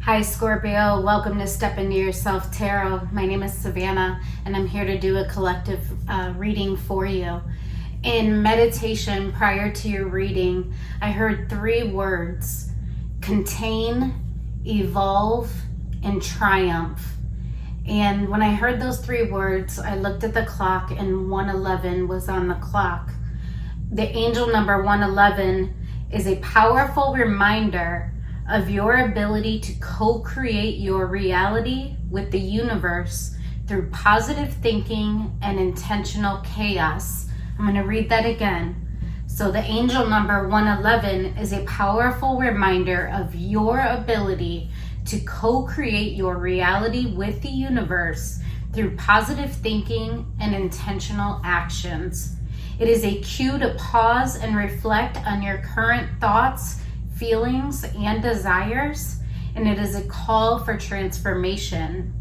Hi Scorpio, welcome to Step Into Yourself Tarot. My name is Savannah and I'm here to do a collective reading for you. In meditation prior to your reading, I heard three words: contain, evolve, and triumph. And when I heard those three words, I looked at the clock and 111 was on the clock. The angel number 111 is a powerful reminder of your ability to co-create your reality with the universe through positive thinking and intentional chaos. I'm going to read that again. So the angel number 111 is a powerful reminder of your ability to co-create your reality with the universe through positive thinking and intentional actions. It is a cue to pause and reflect on your current thoughts, feelings, and desires, and it is a call for transformation.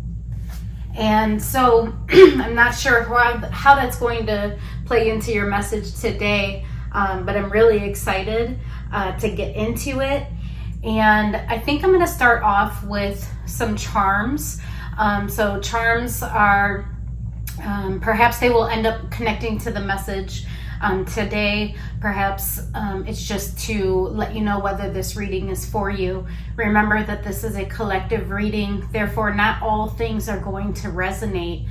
And so I'm not sure how that's going to play into your message today, but I'm really excited to get into it. And I think I'm going to start off with some charms. So charms are, perhaps they will end up connecting to the message today. Perhaps it's just to let you know whether this reading is for you. Remember that this is a collective reading, therefore not all things are going to resonate.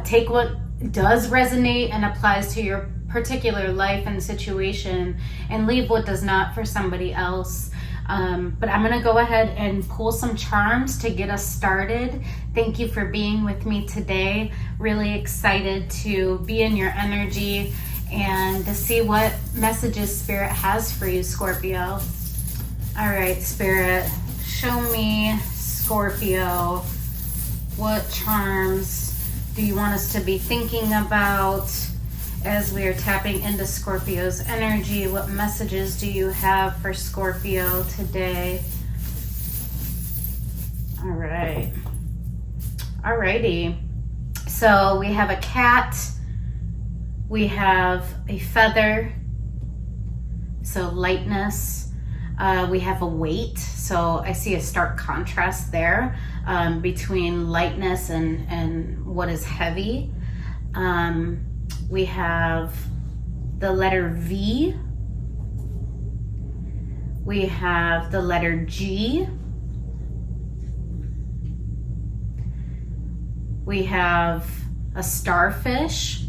Take what does resonate and applies to your particular life and situation, and leave what does not for somebody else. But I'm going to go ahead and pull some charms to get us started. Thank you for being with me today. Really excited to be in your energy and to see what messages Spirit has for you, Scorpio. All right, Spirit, show me, Scorpio, what charms do you want us to be thinking about as we are tapping into Scorpio's energy? What messages do you have for Scorpio today? All right. Alrighty. So we have a cat. We have a feather. So lightness. We have a weight. So I see a stark contrast there between lightness and what is heavy. We have the letter V. We have the letter G. We have a starfish.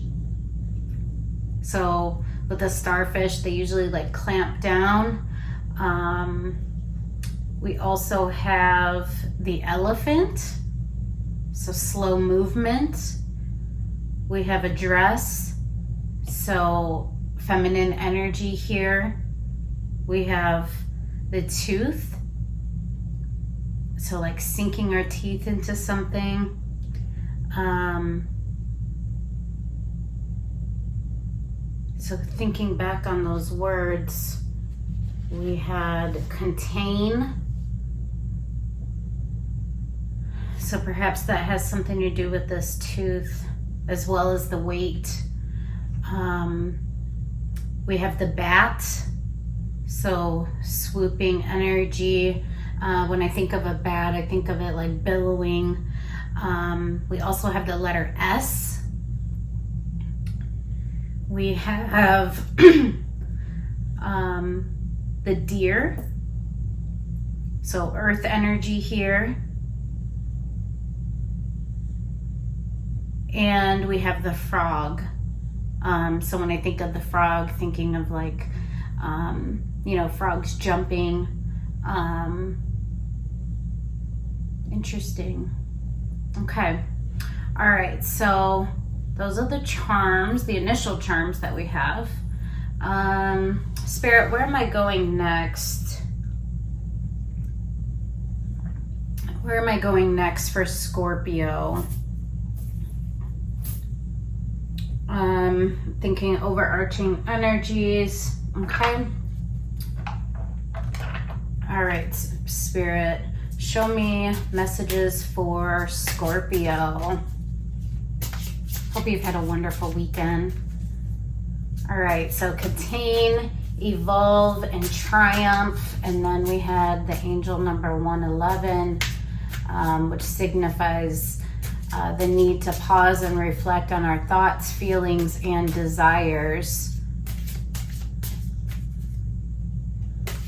So with a starfish, they usually like clamp down. We also have the elephant. So slow movement. We have a dress, so feminine energy here. We have the tooth, so like sinking our teeth into something. So thinking back on those words, we had contain. So perhaps that has something to do with this tooth, as well as the weight. We have the bat, so swooping energy. When I think of a bat, I think of it like billowing. We also have the letter S. We have the deer, so earth energy here. And we have the frog. So when I think of the frog, thinking of like, frogs jumping. Interesting. Okay. All right. So those are the charms, the initial charms that we have. Spirit, where am I going next? Where am I going next for Scorpio? Thinking overarching energies. Okay. All right, Spirit, show me messages for Scorpio. Hope you've had a wonderful weekend. All right, so contain, evolve, and triumph. And then we had the angel number 111, which signifies the need to pause and reflect on our thoughts, feelings, and desires.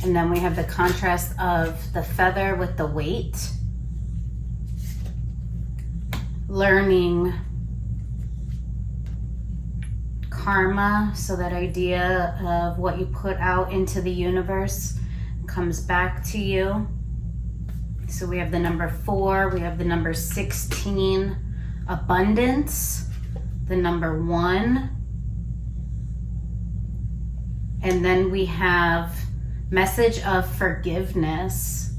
And then we have the contrast of the feather with the weight. Learning karma, so that idea of what you put out into the universe comes back to you. So we have the number 4, we have the number 16, abundance, the number 1, and then we have message of forgiveness.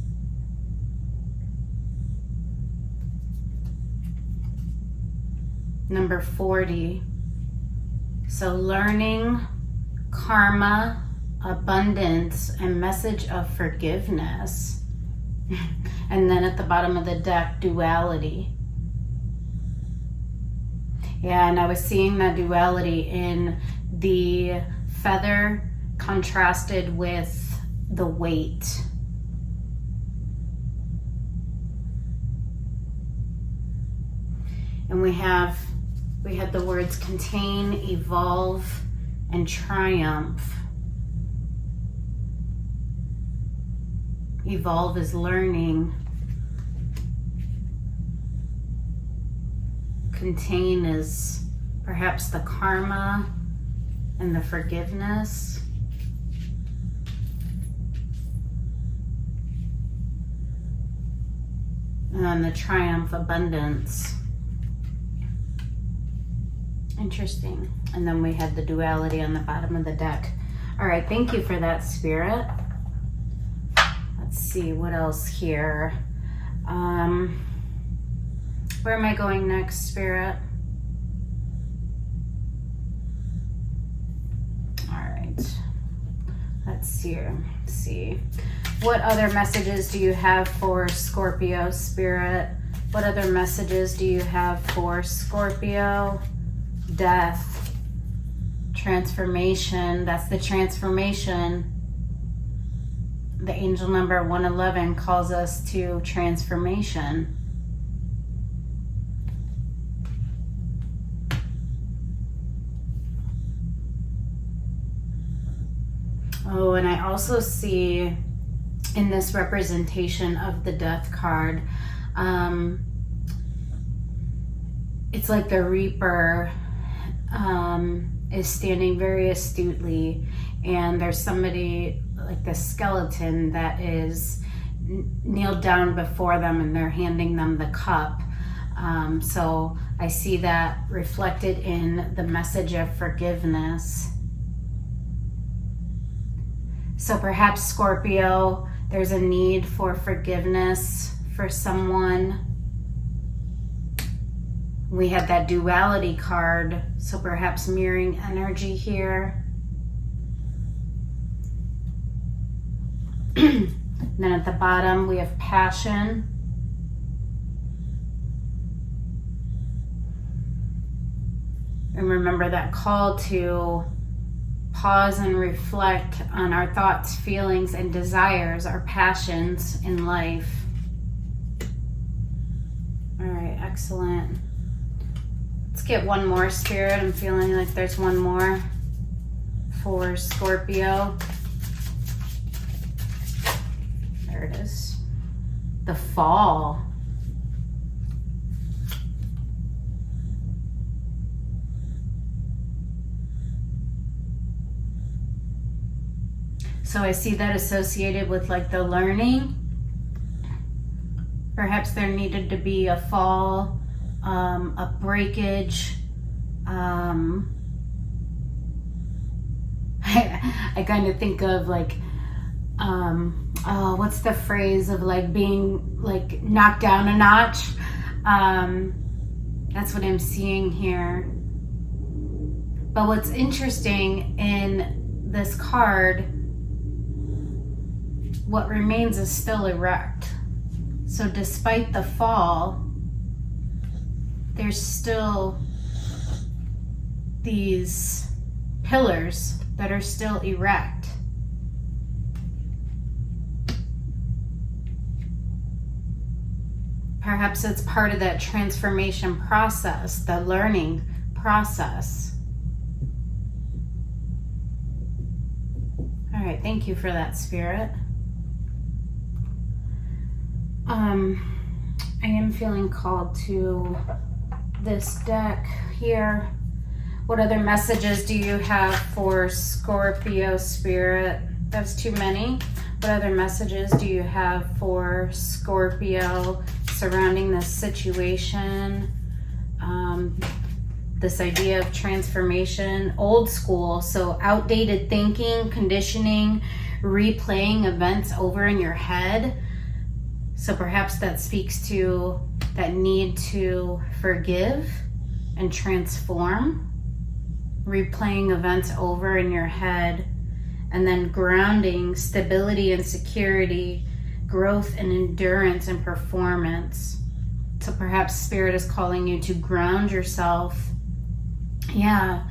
Number 40. So learning, karma, abundance, and message of forgiveness. And then at the bottom of the deck, duality. Yeah, and I was seeing that duality in the feather contrasted with the weight. And we had the words contain, evolve, and triumph. Evolve is learning. Contain is perhaps the karma and the forgiveness. And then the triumph, abundance. Interesting. And then we had the duality on the bottom of the deck. All right, thank you for that, Spirit. Let's see, what else here? Where am I going next, Spirit? All right. Let's see. What other messages do you have for Scorpio, Spirit? What other messages do you have for Scorpio? Death, transformation. That's the transformation. The angel number 111 calls us to transformation. Oh, and I also see in this representation of the death card, it's like the Reaper is standing very astutely, and there's somebody like the skeleton that is kneeled down before them, and they're handing them the cup. So I see that reflected in the message of forgiveness. So perhaps Scorpio, there's a need for forgiveness for someone. We had that duality card, so perhaps mirroring energy here. And then at the bottom, we have passion. And remember that call to pause and reflect on our thoughts, feelings, and desires, our passions in life. All right, excellent. Let's get one more, Spirit. I'm feeling like there's one more for Scorpio. There it is. The fall. So I see that associated with like the learning. Perhaps there needed to be a fall, a breakage. I kind of think of like, what's the phrase of like being like knocked down a notch? That's what I'm seeing here. But what's interesting in this card, what remains is still erect. So despite the fall, there's still these pillars that are still erect. Perhaps it's part of that transformation process, the learning process. All right, thank you for that, Spirit. I am feeling called to this deck here. What other messages do you have for Scorpio, Spirit? That's too many. What other messages do you have for Scorpio surrounding this situation? This idea of transformation, old school, so outdated thinking, conditioning, replaying events over in your head. So perhaps that speaks to that need to forgive and transform, replaying events over in your head, and then grounding, stability and security, growth and endurance and performance. So perhaps Spirit is calling you to ground yourself. Yeah,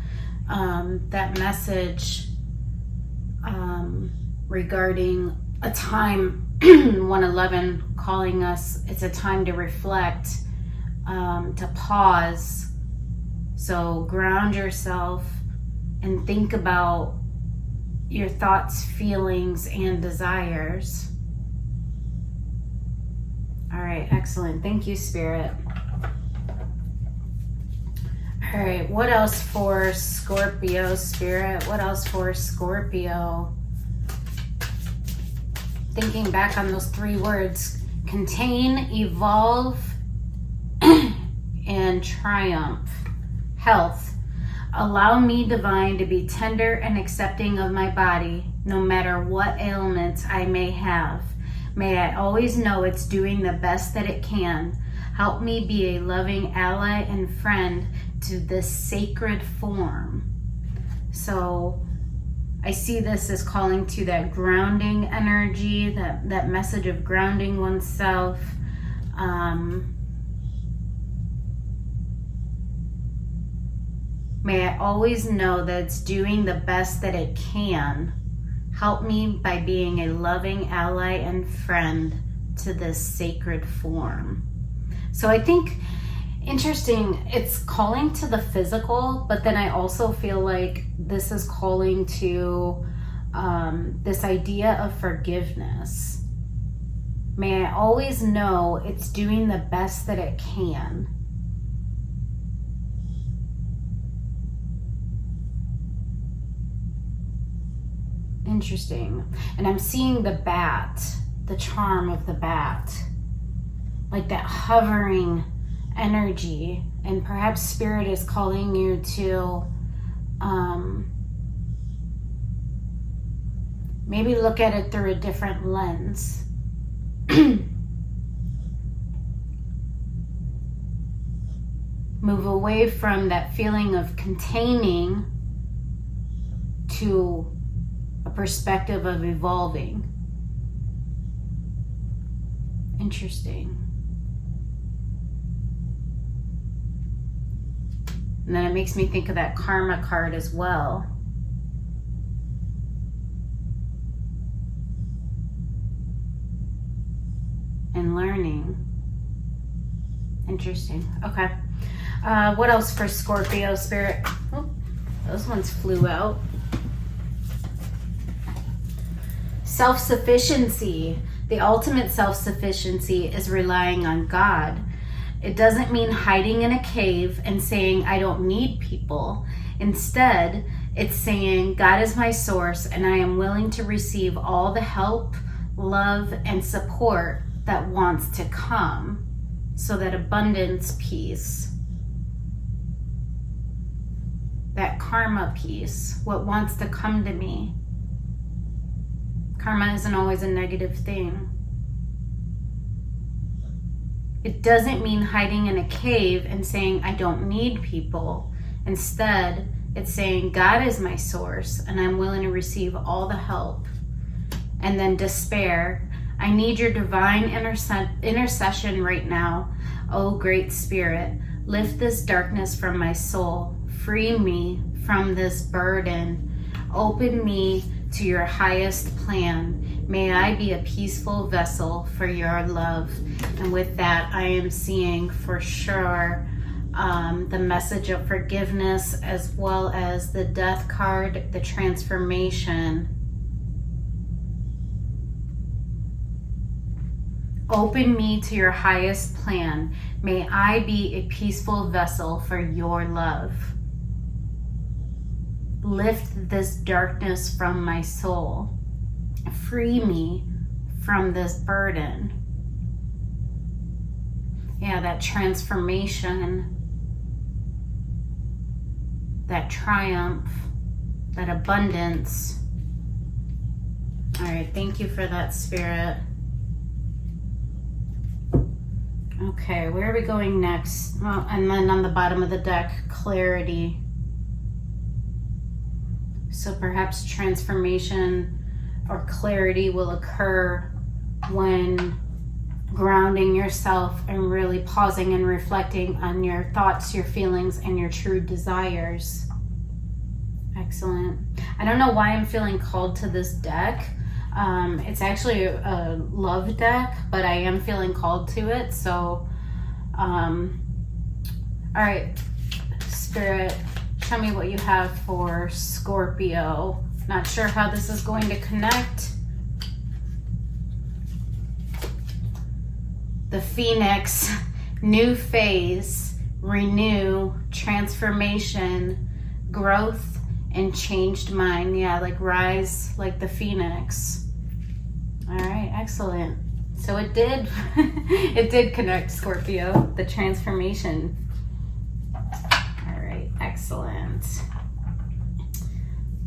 that message regarding a time, 111 calling us, it's a time to reflect, to pause. So ground yourself and think about your thoughts, feelings, and desires. All right, excellent. Thank you, Spirit. All right, what else for Scorpio, Spirit? What else for Scorpio? Thinking back on those 3 words, contain, evolve, and triumph. Health. Allow me, divine, to be tender and accepting of my body, no matter what ailments I may have. May I always know it's doing the best that it can. Help me be a loving ally and friend to this sacred form. So I see this as calling to that grounding energy, that message of grounding oneself. May I always know that it's doing the best that it can. Help me by being a loving ally and friend to this sacred form. So I think, interesting, it's calling to the physical, but then I also feel like this is calling to this idea of forgiveness. May I always know it's doing the best that it can. Interesting. And I'm seeing the bat, the charm of the bat, like that hovering energy. And perhaps Spirit is calling you to maybe look at it through a different lens. Move away from that feeling of containing to a perspective of evolving. Interesting. And then it makes me think of that karma card as well. And learning. Interesting. Okay. What else for Scorpio, Spirit? Oh, those ones flew out. Self-sufficiency. The ultimate self-sufficiency is relying on God. It doesn't mean hiding in a cave and saying, I don't need people. Instead, it's saying, God is my source and I am willing to receive all the help, love, and support that wants to come. So that abundance piece, that karma piece, what wants to come to me. Karma isn't always a negative thing. It doesn't mean hiding in a cave and saying, I don't need people. Instead, it's saying, God is my source and I'm willing to receive all the help. And then despair. I need your divine intercession right now. Oh, great Spirit, lift this darkness from my soul. Free me from this burden. Open me to your highest plan. May I be a peaceful vessel for your love. And with that, I am seeing for sure the message of forgiveness, as well as the death card, the transformation. Open me to your highest plan. May I be a peaceful vessel for your love. Lift this darkness from my soul. Free me from this burden. Yeah, that transformation, that triumph, that abundance. All right, thank you for that, Spirit. Okay, where are we going next? Well, and then on the bottom of the deck, clarity. So perhaps transformation or clarity will occur when grounding yourself and really pausing and reflecting on your thoughts, your feelings, and your true desires. Excellent. I don't know why I'm feeling called to this deck. It's actually a love deck, but I am feeling called to it. So, all right, Spirit, show me what you have for Scorpio. Not sure how this is going to connect. The Phoenix, new phase, renew, transformation, growth, and changed mind. Yeah, like rise like the Phoenix. All right, excellent. So it did, it did connect, Scorpio, the transformation. All right, excellent.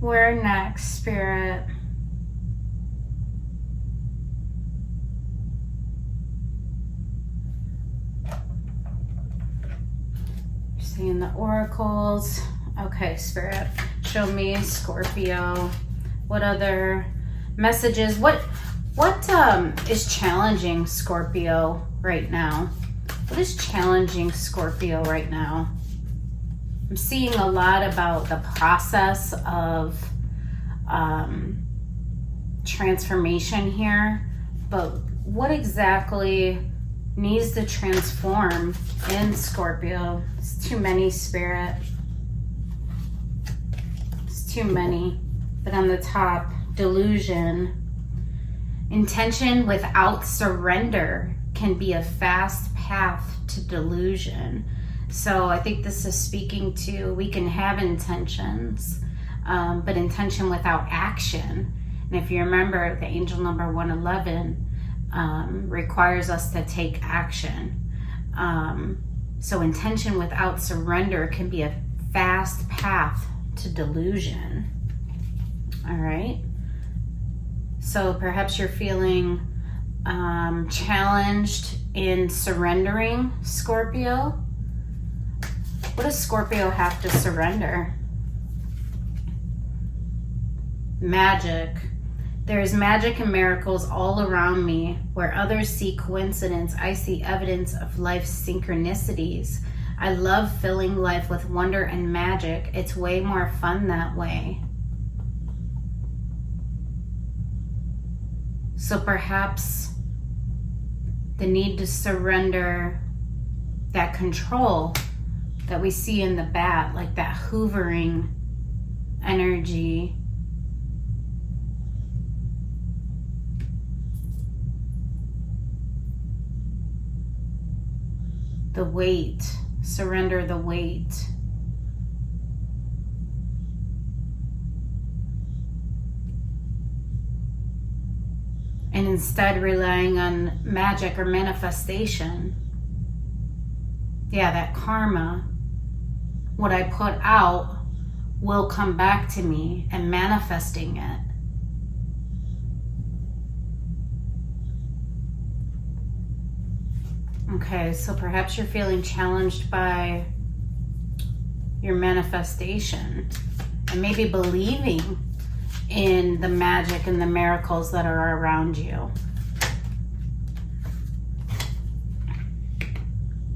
Where next, Spirit? Seeing the oracles. Okay, Spirit, show me Scorpio. What other messages? What is challenging Scorpio right now? What is challenging Scorpio right now? I'm seeing a lot about the process of transformation here, but what exactly needs to transform in Scorpio? It's too many, Spirit. It's too many. But on the top, delusion. Intention without surrender can be a fast path to delusion. So I think this is speaking to, we can have intentions, but intention without action. And if you remember, the angel number 111 requires us to take action. So intention without surrender can be a fast path to delusion. All right. So perhaps you're feeling challenged in surrendering, Scorpio. What does Scorpio have to surrender? Magic. There is magic and miracles all around me. Where others see coincidence, I see evidence of life's synchronicities. I love filling life with wonder and magic. It's way more fun that way. So perhaps the need to surrender that control that we see in the bat, like that hoovering energy. The weight, surrender the weight. And instead relying on magic or manifestation. Yeah, that karma, what I put out will come back to me, and manifesting it. Okay, so perhaps you're feeling challenged by your manifestation and maybe believing in the magic and the miracles that are around you.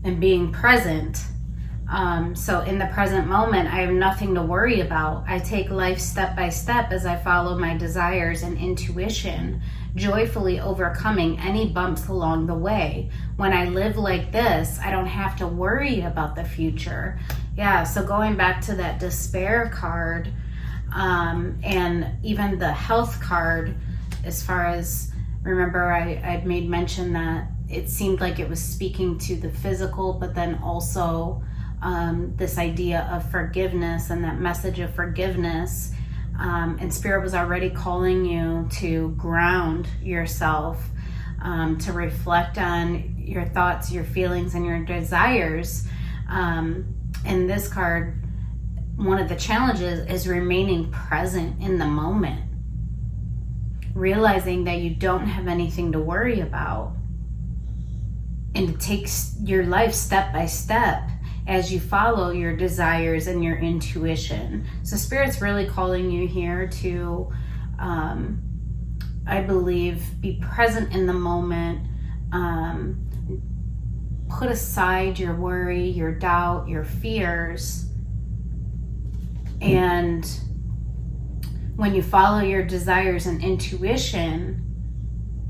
And being present So in the present moment, I have nothing to worry about. I take life step by step as I follow my desires and intuition, joyfully overcoming any bumps along the way. When I live like this, I don't have to worry about the future. Yeah, so going back to that despair card, and even the health card, as far as, remember I'd made mention that it seemed like it was speaking to the physical, but then also this idea of forgiveness and that message of forgiveness. And Spirit was already calling you to ground yourself, to reflect on your thoughts, your feelings, and your desires. In this card, one of the challenges is remaining present in the moment, realizing that you don't have anything to worry about, and it takes your life step by step as you follow your desires and your intuition. So Spirit's really calling you here to, I believe, be present in the moment, put aside your worry, your doubt, your fears, and when you follow your desires and intuition,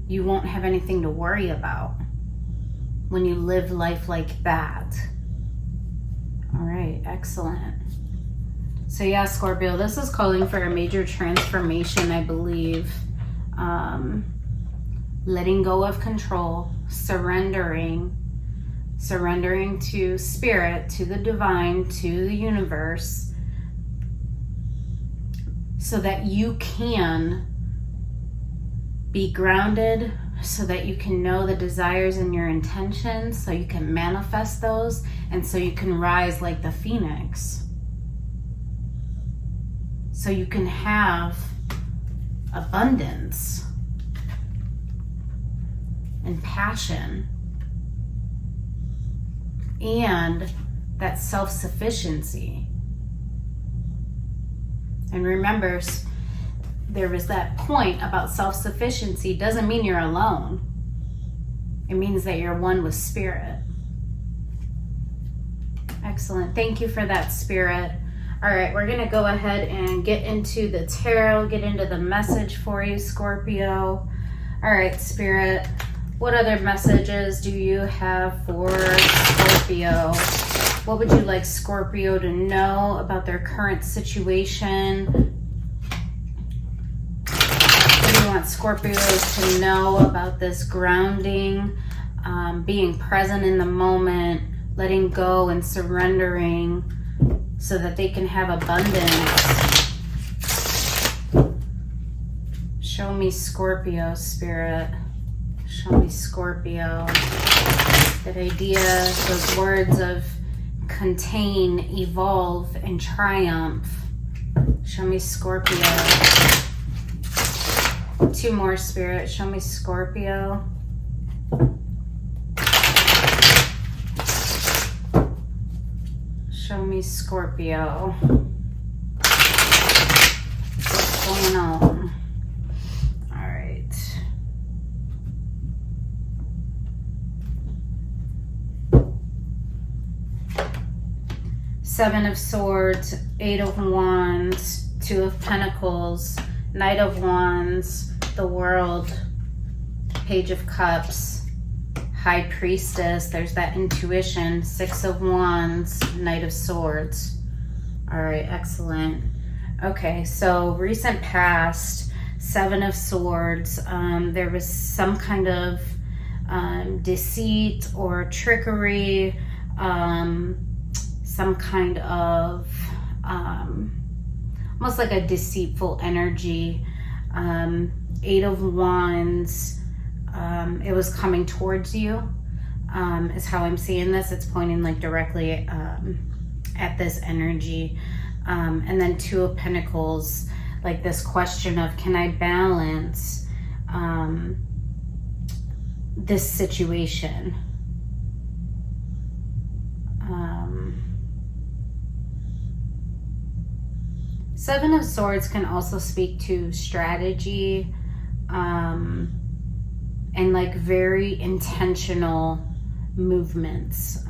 you won't have anything to worry about when you live life like that. All right, excellent. So yeah, Scorpio, this is calling for a major transformation, I believe. Letting go of control, surrendering to Spirit, to the divine, to the universe, so that you can be grounded, so that you can know the desires and your intentions, so you can manifest those, and so you can rise like the phoenix. So you can have abundance and passion and that self-sufficiency. And remember, there was that point about self-sufficiency doesn't mean you're alone. It means that you're one with Spirit. Excellent. Thank you for that, Spirit. All right, we're going to go ahead and get into the tarot, get into the message for you, Scorpio. All right, Spirit, what other messages do you have for Scorpio? What would you like Scorpio to know about their current situation? What do you want Scorpios to know about this grounding, being present in the moment, letting go and surrendering so that they can have abundance? Show me Scorpio, Spirit. Show me Scorpio. That idea, those words of contain, evolve, and triumph. Show me Scorpio. Two more, Spirit. Show me Scorpio. Show me Scorpio. What's going on? All right. Seven of Swords, Eight of Wands, Two of Pentacles, Knight of Wands, the World, Page of Cups, High Priestess. There's that intuition. Six of Wands, Knight of Swords. All right, excellent. Okay, so recent past, Seven of Swords. There was some kind of deceit or trickery, some kind of almost like a deceitful energy. Eight of Wands, it was coming towards you, is how I'm seeing this. It's pointing like directly at this energy. And then Two of Pentacles, like this question of, can I balance this situation? Seven of Swords can also speak to strategy, and like very intentional movements.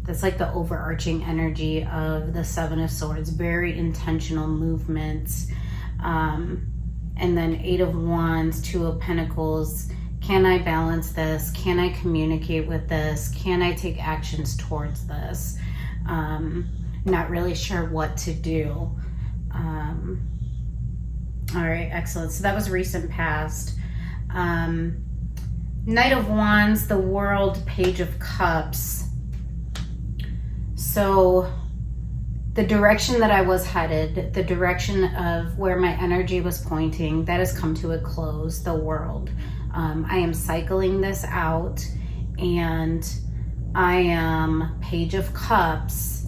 That's like the overarching energy of the Seven of Swords, very intentional movements. And then Eight of Wands, Two of Pentacles. Can I balance this? Can I communicate with this? Can I take actions towards this? Not really sure what to do. All right, excellent. So that was recent past. Knight of Wands, the World, Page of Cups. So the direction that I was headed, the direction of where my energy was pointing, that has come to a close, the World. I am cycling this out, and I am Page of Cups,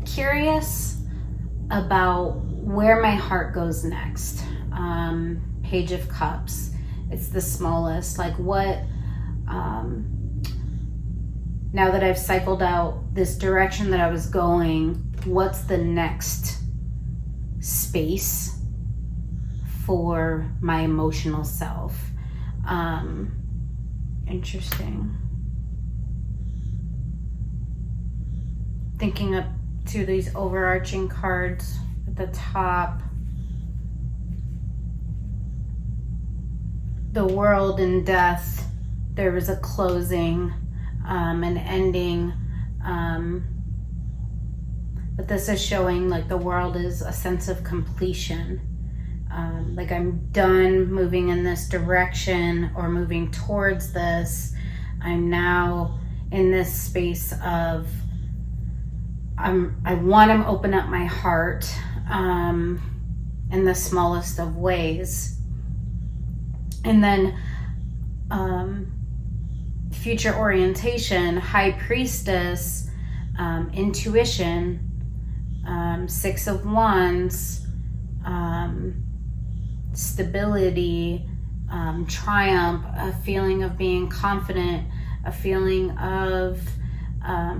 curious about where my heart goes next. Page of Cups, it's the smallest, like what, now that I've cycled out this direction that I was going, what's the next space for my emotional self? Interesting. Thinking up to these overarching cards at the top. The World and Death, there was a closing, an ending, but this is showing like the World is a sense of completion. Like I'm done moving in this direction or moving towards this. I'm now in this space of I want to open up my heart in the smallest of ways. And then future orientation, High Priestess, intuition, Six of Wands, stability, triumph, a feeling of being confident, a feeling of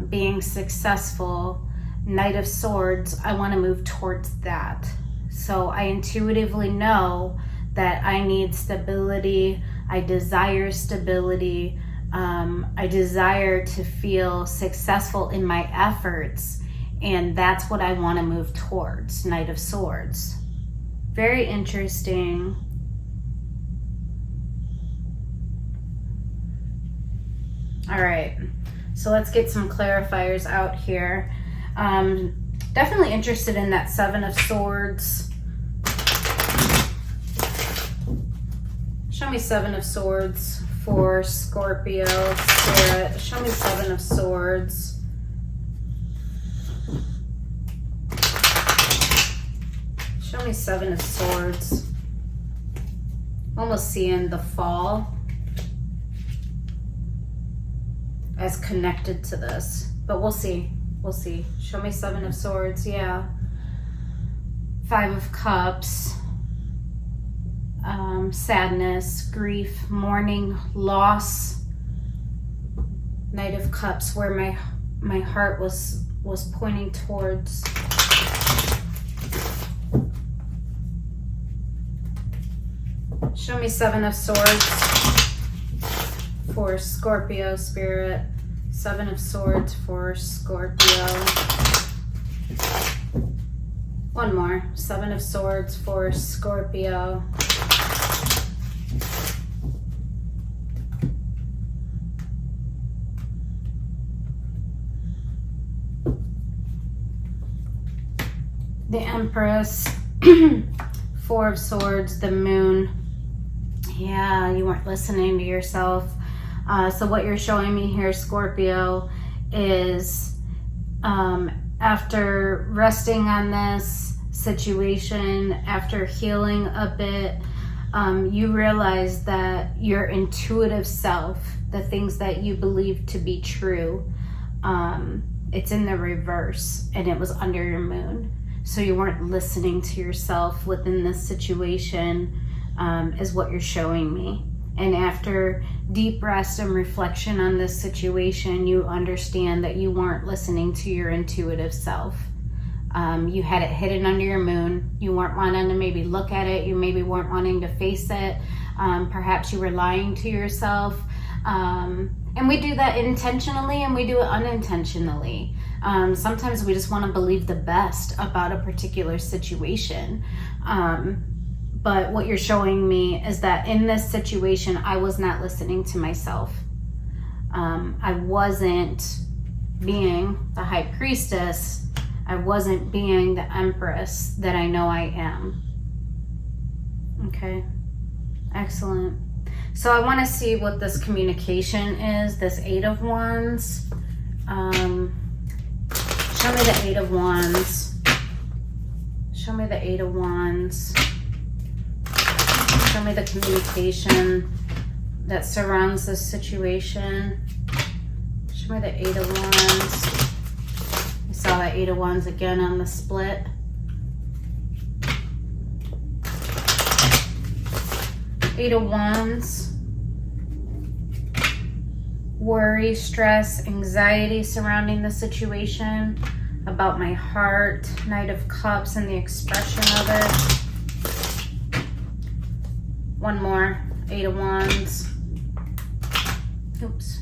being successful. Knight of Swords, I want to move towards that. So I intuitively know that I need stability. I desire stability. I desire to feel successful in my efforts, and that's what I want to move towards. Knight of Swords. Very interesting. All right, so let's get some clarifiers out here. Definitely interested in that Seven of Swords. Show me Seven of Swords for Scorpio Spirit. Show me Seven of Swords. Show me Seven of Swords. Almost seeing the fall as connected to this, but we'll see. We'll see. Show me Seven of Swords. Yeah. Five of Cups. Sadness, grief, mourning, loss. Knight of Cups, where my heart was pointing towards. Show me Seven of Swords for Scorpio Spirit. Seven of Swords for Scorpio. One more. Seven of Swords for Scorpio. The Empress. Four of Swords, the Moon. Yeah, you weren't listening to yourself. So what you're showing me here, Scorpio, is after resting on this situation, after healing a bit, you realize that your intuitive self, the things that you believe to be true, it's in the reverse, and it was under your moon. So you weren't listening to yourself within this situation, is what you're showing me. And after deep rest and reflection on this situation, you understand that you weren't listening to your intuitive self. You had it hidden under your moon. You weren't wanting to maybe look at it. You maybe weren't wanting to face it. Perhaps you were lying to yourself. And we do that intentionally and we do it unintentionally. Sometimes we just want to believe the best about a particular situation. But what you're showing me is that in this situation, I was not listening to myself. I wasn't being the high priestess. I wasn't being the empress that I know I am. Okay, excellent. So I want to see what this communication is, this Eight of Wands. Show me the Eight of Wands. Show me the Eight of Wands. Show me the communication that surrounds this situation. Show me the Eight of Wands. I saw that Eight of Wands again on the split. Eight of Wands. Worry, stress, anxiety surrounding the situation, about my heart. Knight of Cups and the expression of it. One more. Eight of Wands. Oops.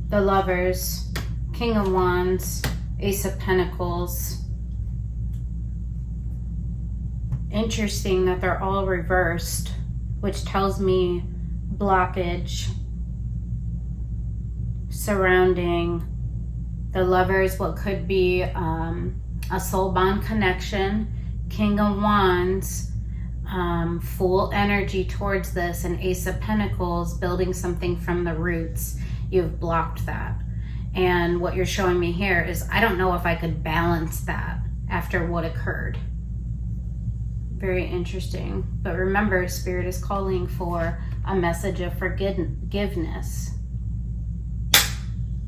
The Lovers. King of Wands. Ace of Pentacles. Interesting that they're all reversed, which tells me blockage surrounding the Lovers, what could be a soul bond connection. King of Wands, full energy towards this, and Ace of Pentacles, building something from the roots. You've blocked that. And what you're showing me here is I don't know if I could balance that after what occurred. Very interesting. But remember, Spirit is calling for a message of forgiveness.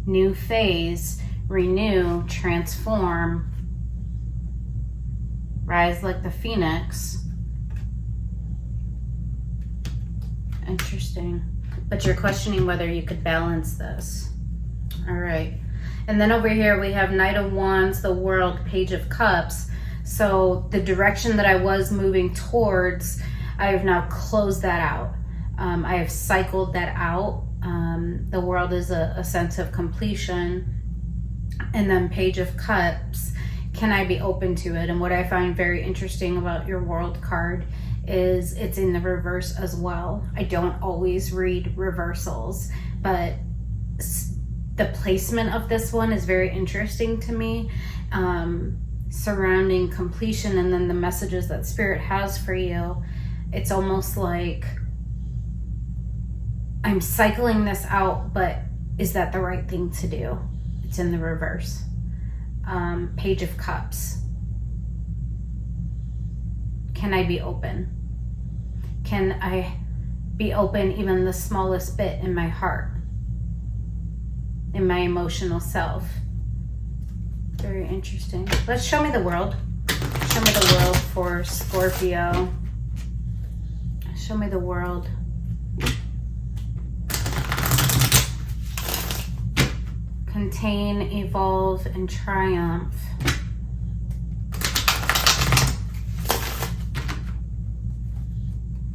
New phase, renew, transform, rise like the phoenix. Interesting. But you're questioning whether you could balance this. All right. And then over here we have Knight of Wands, the World, Page of Cups. So the direction that I was moving towards, I have now closed that out. I have cycled that out. The World is a sense of completion. And then Page of Cups, can I be open to it? And what I find very interesting about your World card is it's in the reverse as well. I don't always read reversals, but the placement of this one is very interesting to me. Surrounding completion and then the messages that Spirit has for you. It's almost like I'm cycling this out, but is that the right thing to do? It's in the reverse. Page of Cups. Can I be open? Can I be open even the smallest bit in my heart, in my emotional self? Very interesting. Let's show me the World. Show me the World for Scorpio. Show me the World. Contain, evolve, and triumph.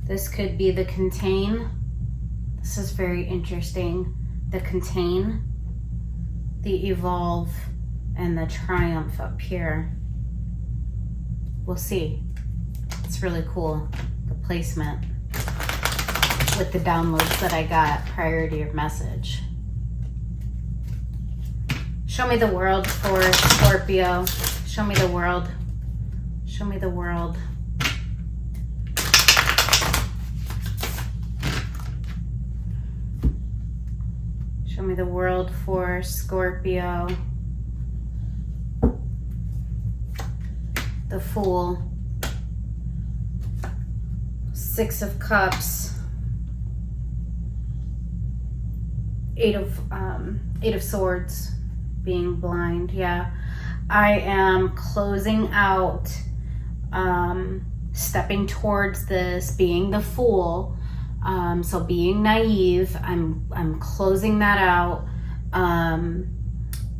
This could be the contain. This is very interesting. The contain, the evolve, and the triumph up here. We'll see. It's really cool, the placement with the downloads that I got prior to your message. Show me the World for Scorpio. Show me the World. Show me the World. Show me the World for Scorpio. The Fool. Six of Cups. Eight of Swords. Being blind. Yeah. I am closing out, stepping towards this, being the Fool. So being naive, I'm closing that out.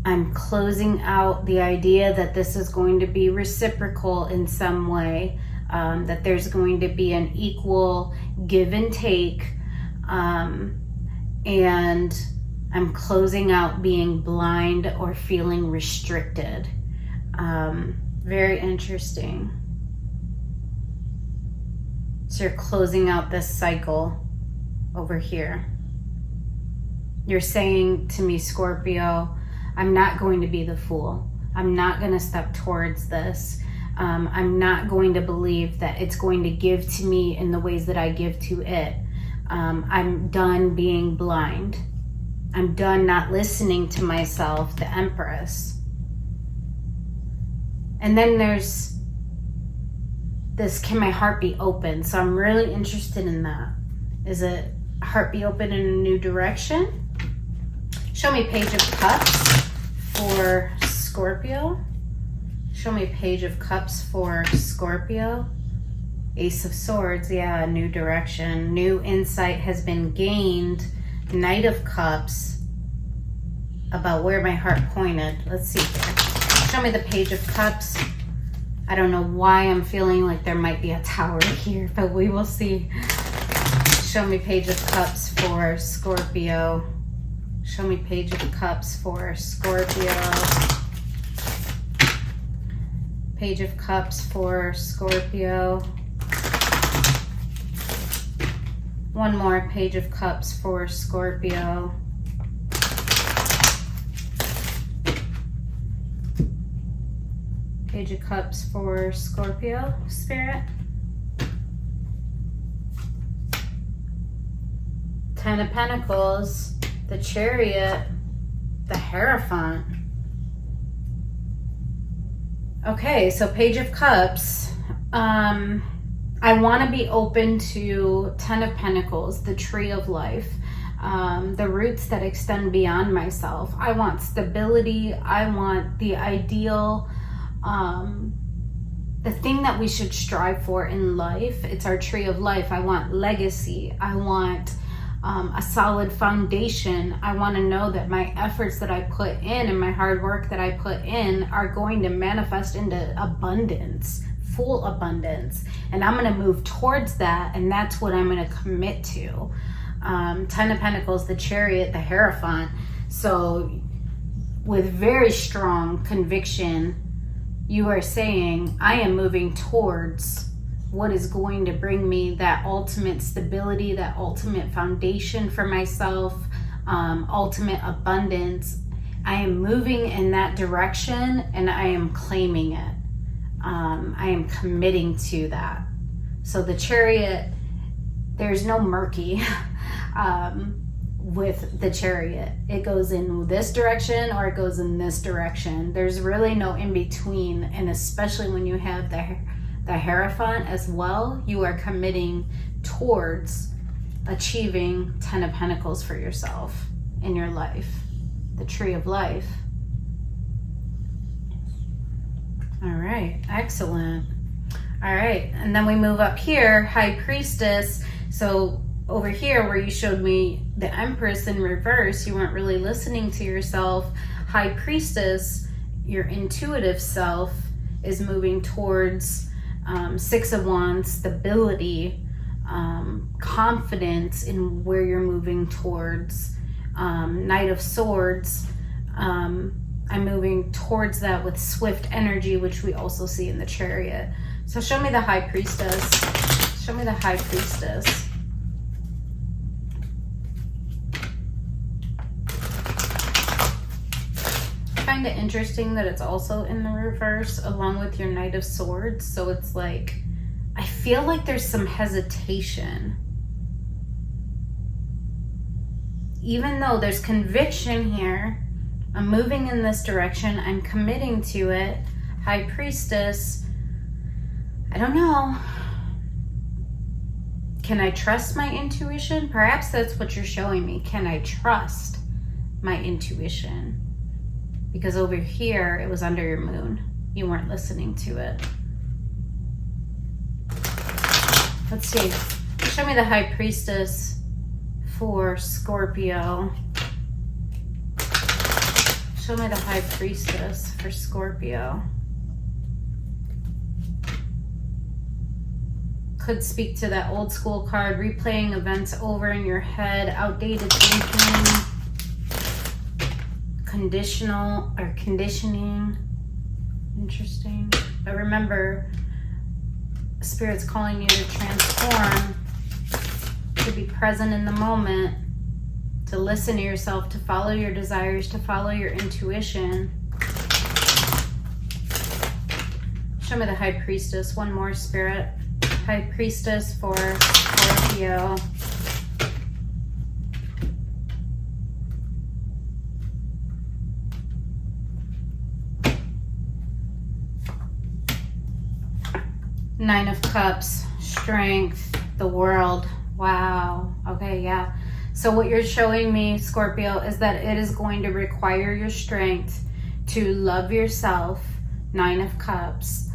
I'm closing out the idea that this is going to be reciprocal in some way, that there's going to be an equal give and take, and I'm closing out being blind or feeling restricted. Very interesting. So you're closing out this cycle over here. You're saying to me, Scorpio, I'm not going to be the fool. I'm not going to step towards this. I'm not going to believe that it's going to give to me in the ways that I give to it. I'm done being blind. I'm done not listening to myself, the Empress. And then there's this, can my heart be open? So I'm really interested in that. Is it heart be open in a new direction? Show me Page of Cups for Scorpio. Show me Page of Cups for Scorpio. Ace of Swords, yeah, new direction. New insight has been gained. Knight of Cups, about where my heart pointed. Let's see here. Show me the Page of Cups. I don't know why I'm feeling like there might be a tower here, but we will see. Show me Page of Cups for Scorpio. Show me Page of Cups for Scorpio. Page of Cups for Scorpio. One more Page of Cups for Scorpio. Page of Cups for Scorpio, Spirit. Ten of Pentacles, the Chariot, the Hierophant. Okay, so Page of Cups. I want to be open to Ten of Pentacles, the Tree of Life, the roots that extend beyond myself. I want stability. I want the ideal, the thing that we should strive for in life. It's our Tree of Life. I want legacy. I want a solid foundation. I want to know that my efforts that I put in and my hard work that I put in are going to manifest into abundance, full abundance. And I'm going to move towards that. And that's what I'm going to commit to. Ten of Pentacles, the Chariot, the Hierophant. So with very strong conviction, you are saying, I am moving towards what is going to bring me that ultimate stability, that ultimate foundation for myself, ultimate abundance. I am moving in that direction and I am claiming it. I am committing to that. So the Chariot, there's no murky with the Chariot. It goes in this direction or it goes in this direction. There's really no in between. And especially when you have the Hierophant as well, you are committing towards achieving Ten of Pentacles for yourself in your life, the Tree of Life. All right, excellent. All right, and then we move up here, High Priestess. So over here where you showed me the Empress in reverse, you weren't really listening to yourself. High Priestess, your intuitive self, is moving towards Six of Wands, stability, confidence in where you're moving towards. Knight of Swords, I'm moving towards that with swift energy, which we also see in the Chariot. So show me the High Priestess. Show me the High Priestess. I find it interesting that it's also in the reverse along with your Knight of Swords. So it's like, I feel like there's some hesitation. Even though there's conviction here, I'm moving in this direction, I'm committing to it. High Priestess, I don't know. Can I trust my intuition? Perhaps that's what you're showing me. Can I trust my intuition? Because over here, it was under your moon. You weren't listening to it. Let's see. Show me the High Priestess for Scorpio. Show me the High Priestess for Scorpio. Could speak to that old school card, replaying events over in your head, outdated thinking, conditioning. Interesting. But remember, Spirit's calling you to transform, to be present in the moment, to listen to yourself, to follow your desires, to follow your intuition. Show me the High Priestess. One more, Spirit. High Priestess for Scorpio. Nine of Cups, strength, the world. Wow. Okay, yeah. So what you're showing me, Scorpio, is that it is going to require your strength to love yourself, Nine of Cups,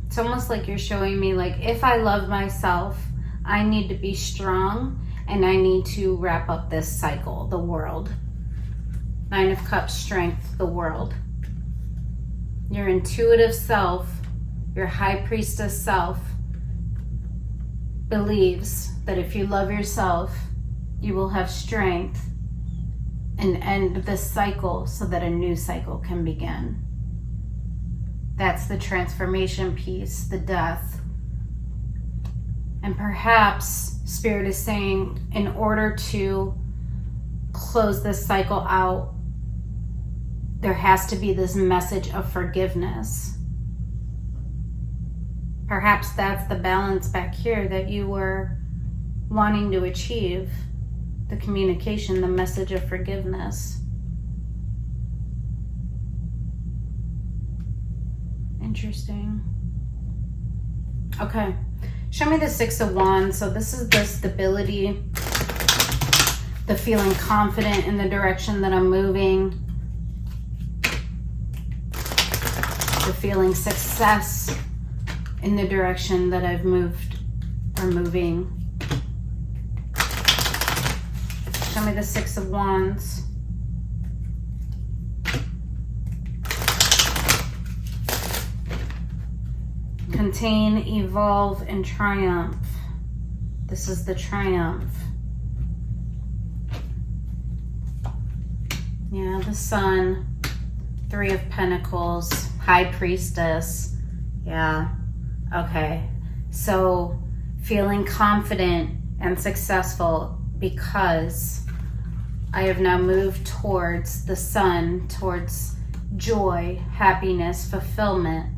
it's almost like you're showing me, like, if I love myself, I need to be strong and I need to wrap up this cycle, the world. Nine of Cups, strength, the world. Your intuitive self, your High Priestess self, believes that if you love yourself, you will have strength and end this cycle so that a new cycle can begin. That's the transformation piece, the death. And perhaps Spirit is saying, in order to close this cycle out, there has to be this message of forgiveness. Perhaps that's the balance back here that you were wanting to achieve. The communication, the message of forgiveness. Interesting. Okay. Show me the Six of Wands. So this is the stability, the feeling confident in the direction that I'm moving, the feeling success in the direction that I've moved or moving. Show me the Six of Wands. Contain, evolve, and triumph. This is the triumph. Yeah, the Sun, Three of Pentacles, High Priestess. Yeah, okay. So feeling confident and successful because I have now moved towards the Sun, towards joy, happiness, fulfillment,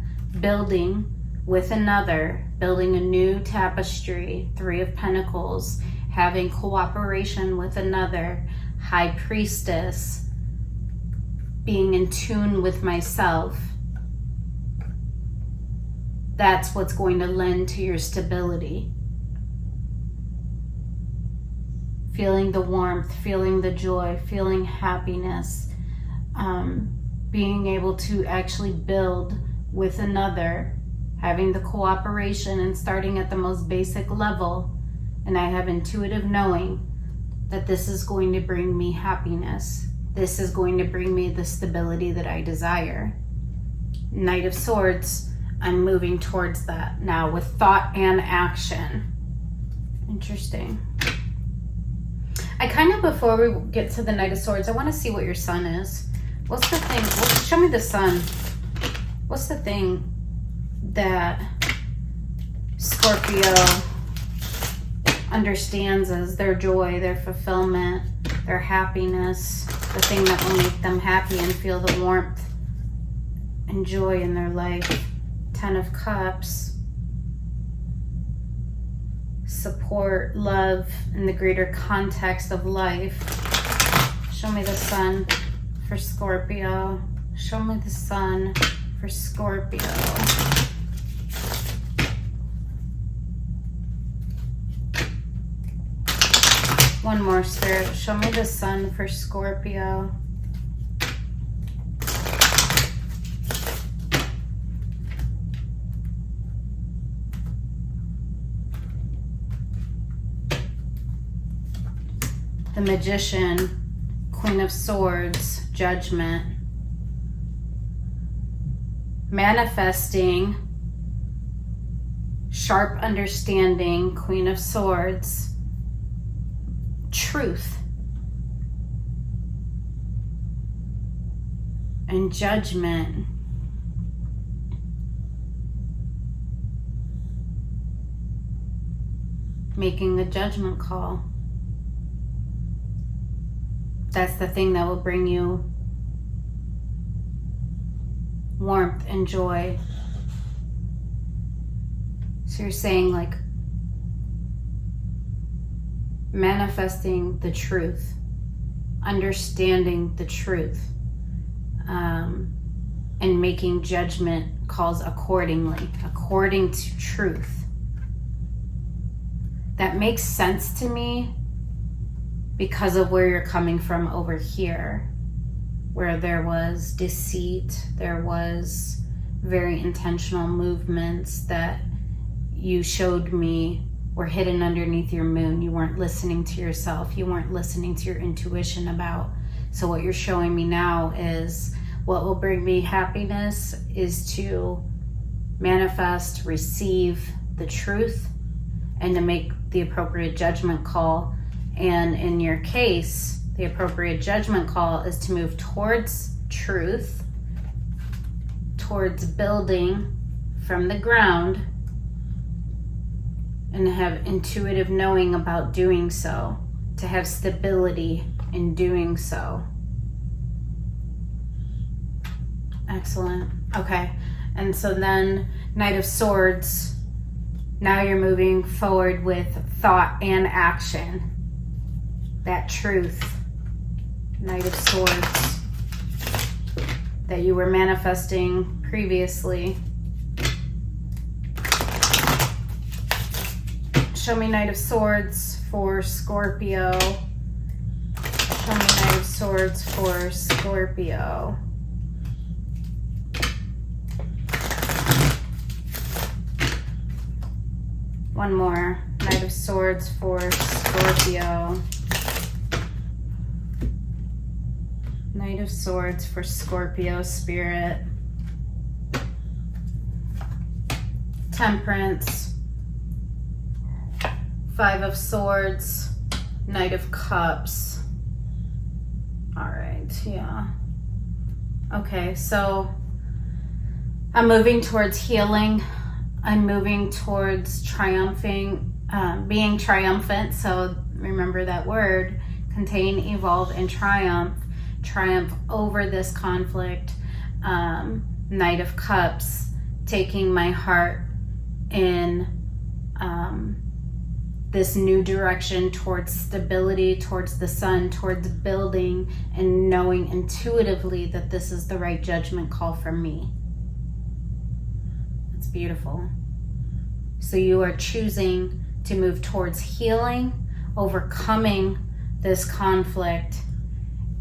building with another, building a new tapestry, Three of Pentacles, having cooperation with another, High Priestess, being in tune with myself. That's what's going to lend to your stability. Feeling the warmth, feeling the joy, feeling happiness, being able to actually build with another, having the cooperation and starting at the most basic level. And I have intuitive knowing that this is going to bring me happiness. This is going to bring me the stability that I desire. Knight of Swords, I'm moving towards that now with thought and action. Interesting. I kind of, before we get to the Knight of Swords, I want to see what your Sun is. What's the thing? Show me the Sun. What's the thing that Scorpio understands as their joy, their fulfillment, their happiness, the thing that will make them happy and feel the warmth and joy in their life? Ten of Cups. Support, love in the greater context of life. Show me the Sun for Scorpio. Show me the Sun for Scorpio. One more, Spirit. Show me the Sun for Scorpio. the Magician, Queen of Swords, Judgment. Manifesting, sharp understanding, Queen of Swords, truth. And Judgment. Making a judgment call. That's the thing that will bring you warmth and joy. So you're saying, like, manifesting the truth, understanding the truth, and making judgment calls accordingly, according to truth. That makes sense to me because of where you're coming from over here, where there was deceit, there was very intentional movements that you showed me were hidden underneath your moon. You weren't listening to yourself. You weren't listening to your intuition about. So what you're showing me now is what will bring me happiness is to manifest, receive the truth, and to make the appropriate judgment call. And in your case, the appropriate judgment call is to move towards truth, towards building from the ground, and have intuitive knowing about doing so, to have stability in doing so. Excellent. Okay. And so then Knight of Swords, now you're moving forward with thought and action. That truth, Knight of Swords, that you were manifesting previously. Show me Knight of Swords for Scorpio. Show me Knight of Swords for Scorpio. One more. Knight of Swords for Scorpio. Knight of Swords for Scorpio Spirit. Temperance. Five of Swords. Knight of Cups. All right, yeah. Okay, so I'm moving towards healing. I'm moving towards triumphing, being triumphant. So remember that word, contain, evolve, and triumph. Triumph over this conflict. Knight of Cups, taking my heart in this new direction towards stability, towards the sun, towards building, and knowing intuitively that this is the right judgment call for me. It's beautiful. So you are choosing to move towards healing, overcoming this conflict,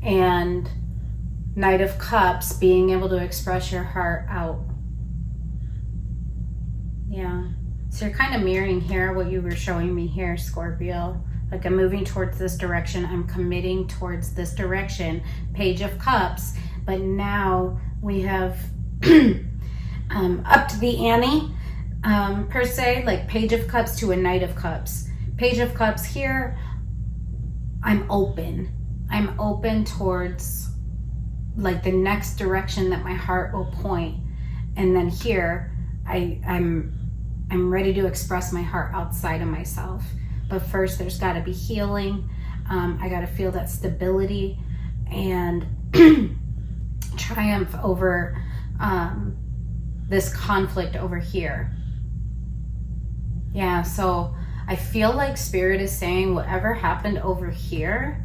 and Knight of Cups, being able to express your heart out. Yeah. So you're kind of mirroring here what you were showing me here, Scorpio. Like, I'm moving towards this direction. I'm committing towards this direction. Page of Cups. But now we have upped the ante, per se, like Page of Cups to a Knight of Cups. Page of Cups here, I'm open. I'm open towards like the next direction that my heart will point. And then here, I'm ready to express my heart outside of myself. But first, there's got to be healing. I got to feel that stability and triumph over this conflict over here. Yeah, so I feel like Spirit is saying whatever happened over here,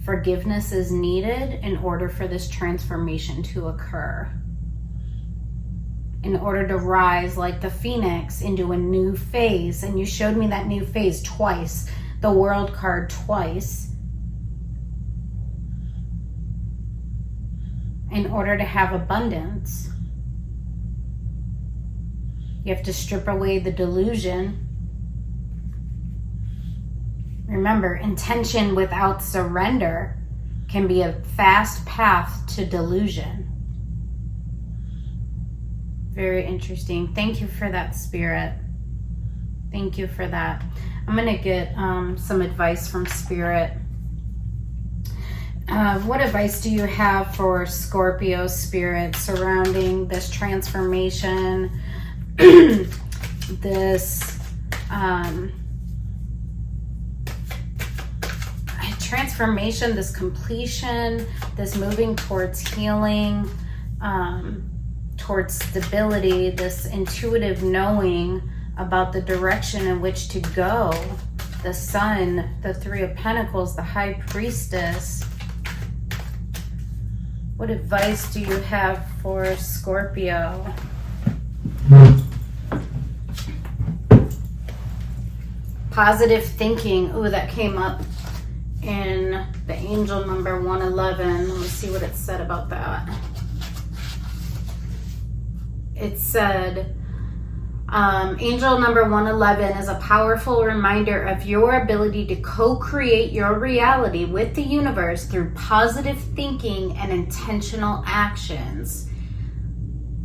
forgiveness is needed in order for this transformation to occur. In order to rise like the phoenix into a new phase. And you showed me that new phase twice. The World card twice. In order to have abundance, you have to strip away the delusion Remember, intention without surrender can be a fast path to delusion. Very interesting. Thank you for that, Spirit. Thank you for that. I'm going to get some advice from Spirit. What advice do you have for Scorpio, Spirit, surrounding this transformation, this transformation, this completion, this moving towards healing, towards stability, this intuitive knowing about the direction in which to go? The Sun, the Three of Pentacles, the High Priestess. What advice do you have for Scorpio? Positive thinking. Ooh, that came up in the angel number 111. Let me see what it said about that. It said, angel number 111 is a powerful reminder of your ability to co-create your reality with the universe through positive thinking and intentional actions.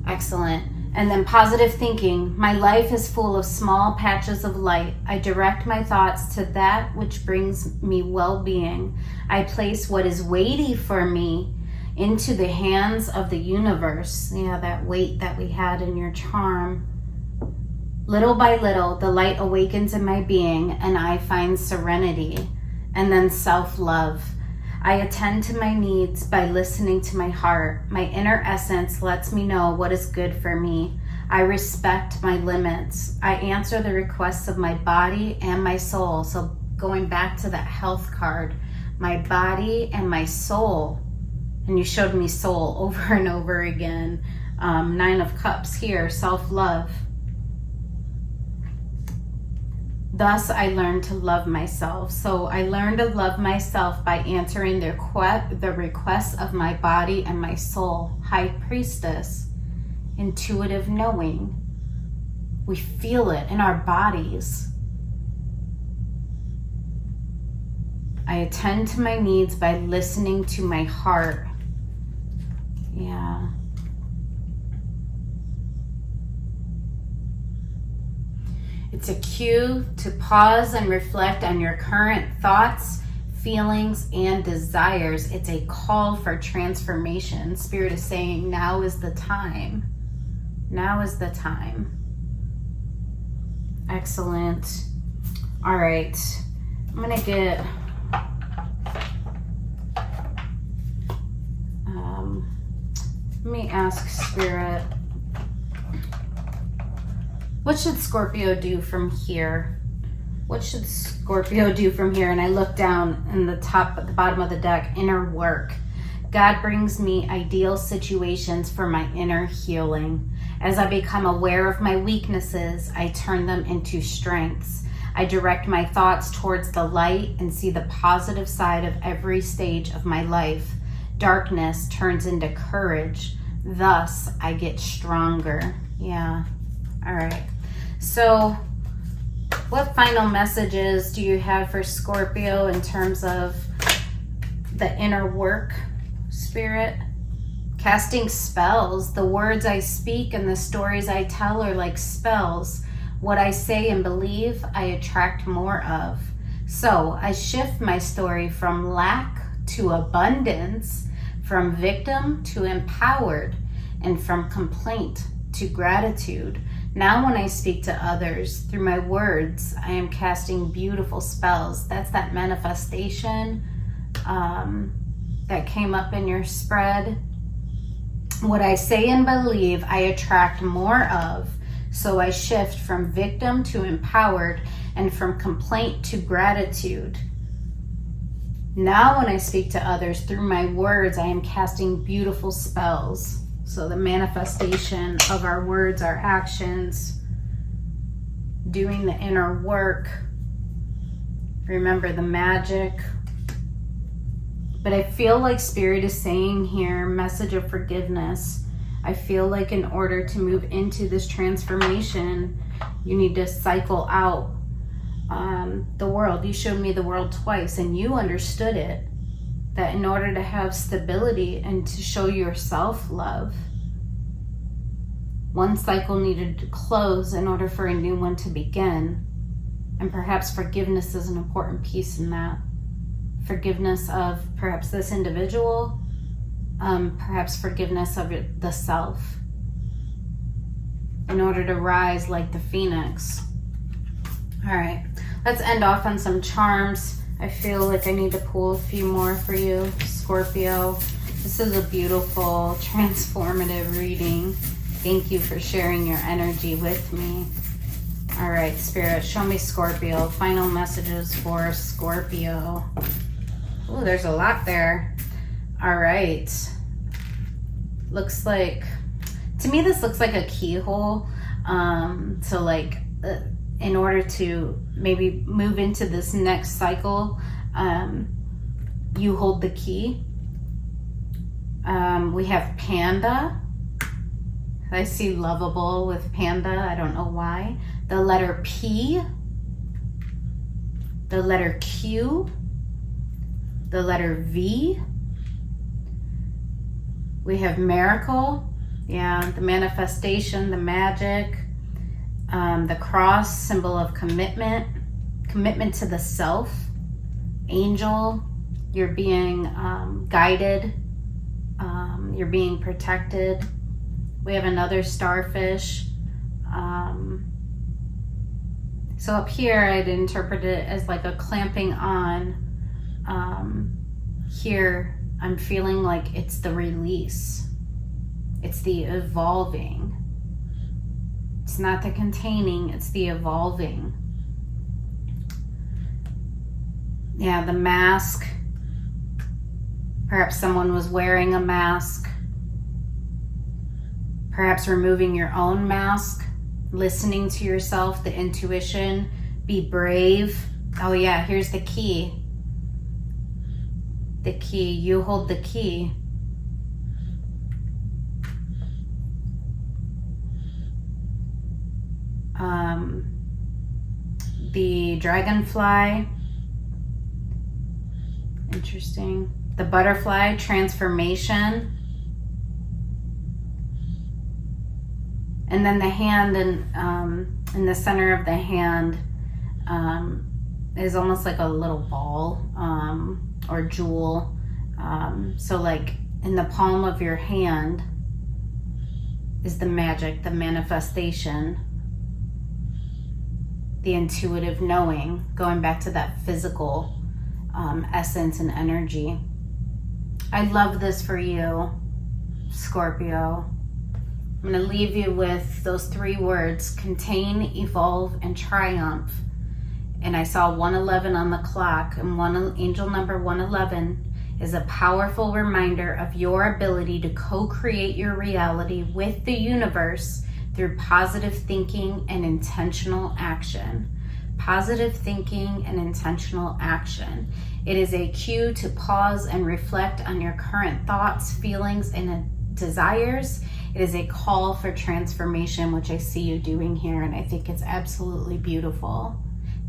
Excellent. And then positive thinking. My life is full of small patches of light. I direct my thoughts to that which brings me well-being. I place what is weighty for me into the hands of the universe. Yeah, that weight that we had in your charm. Little by little, the light awakens in my being and I find serenity. And then self-love. I attend to my needs by listening to my heart. My inner essence lets me know what is good for me. I respect my limits. I answer the requests of my body and my soul. So going back to that health card, my body and my soul. And you showed me soul over and over again. 9 of Cups here, self-love. Thus, I learned to love myself. So I learned to love myself by answering the requests of my body and my soul. High Priestess, intuitive knowing. We feel it in our bodies. I attend to my needs by listening to my heart. Yeah. It's a cue to pause and reflect on your current thoughts, feelings, and desires. It's a call for transformation. Spirit is saying, now is the time. Now is the time. Excellent. All right. I'm going to get... let me ask Spirit. What should Scorpio do from here? What should Scorpio do from here? And I look down in the top, at the bottom of the deck, inner work. God brings me ideal situations for my inner healing. As I become aware of my weaknesses, I turn them into strengths. I direct my thoughts towards the light and see the positive side of every stage of my life. Darkness turns into courage. Thus, I get stronger. Yeah. All right. So, what final messages do you have for Scorpio in terms of the inner work, Spirit? Casting spells. The words I speak and the stories I tell are like spells. What I say and believe, I attract more of. So, I shift my story from lack to abundance, from victim to empowered, and from complaint to gratitude. Now when I speak to others through my words, I am casting beautiful spells. That's that manifestation that came up in your spread. What I say and believe, I attract more of. So I shift from victim to empowered and from complaint to gratitude. Now when I speak to others through my words, I am casting beautiful spells. So the manifestation of our words, our actions, doing the inner work. Remember the magic. But I feel like Spirit is saying here, message of forgiveness. I feel like in order to move into this transformation, you need to cycle out the world. You showed me the world twice, and you understood it, that in order to have stability and to show yourself love, one cycle needed to close in order for a new one to begin. And perhaps forgiveness is an important piece in that. Forgiveness of perhaps this individual, perhaps forgiveness of the self, in order to rise like the phoenix. All right, let's end off on some charms. I feel like I need to pull a few more for you, Scorpio. This is a beautiful, transformative reading. Thank you for sharing your energy with me. All right, Spirit, show me Scorpio. Final messages for Scorpio. Oh, there's a lot there. All right. Looks like, to me, this looks like a keyhole. So like, in order to maybe move into this next cycle, you hold the key. We have Panda. I see lovable with Panda. I don't know why. The letter P. The letter Q. The letter V. We have Miracle. Yeah, the manifestation, the magic. The cross, symbol of commitment. Commitment to the self. Angel. You're being guided. You're being protected. We have another starfish. So up here, I'd interpret it as like a clamping on. Here, I'm feeling like it's the release. It's the evolving. It's not the containing, it's the evolving. Yeah, the mask. Perhaps someone was wearing a mask. Perhaps removing your own mask, listening to yourself, the intuition, be brave. Oh yeah, here's the key. The key, you hold the key. The dragonfly. Interesting. The butterfly, transformation. And then the hand in the center of the hand is almost like a little ball or jewel. So like in the palm of your hand is the magic, the manifestation, the intuitive knowing, going back to that physical essence and energy. I love this for you, Scorpio. I'm going to leave you with those 3 words: contain, evolve, and triumph. And I saw 111 on the clock, and angel number 111 is a powerful reminder of your ability to co-create your reality with the universe through positive thinking and intentional action. Positive thinking and intentional action. It is a cue to pause and reflect on your current thoughts, feelings, and desires. It is a call for transformation, which I see you doing here, and I think it's absolutely beautiful.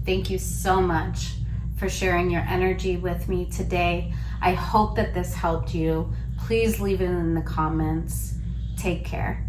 Thank you so much for sharing your energy with me today. I hope that this helped you. Please leave it in the comments. Take care.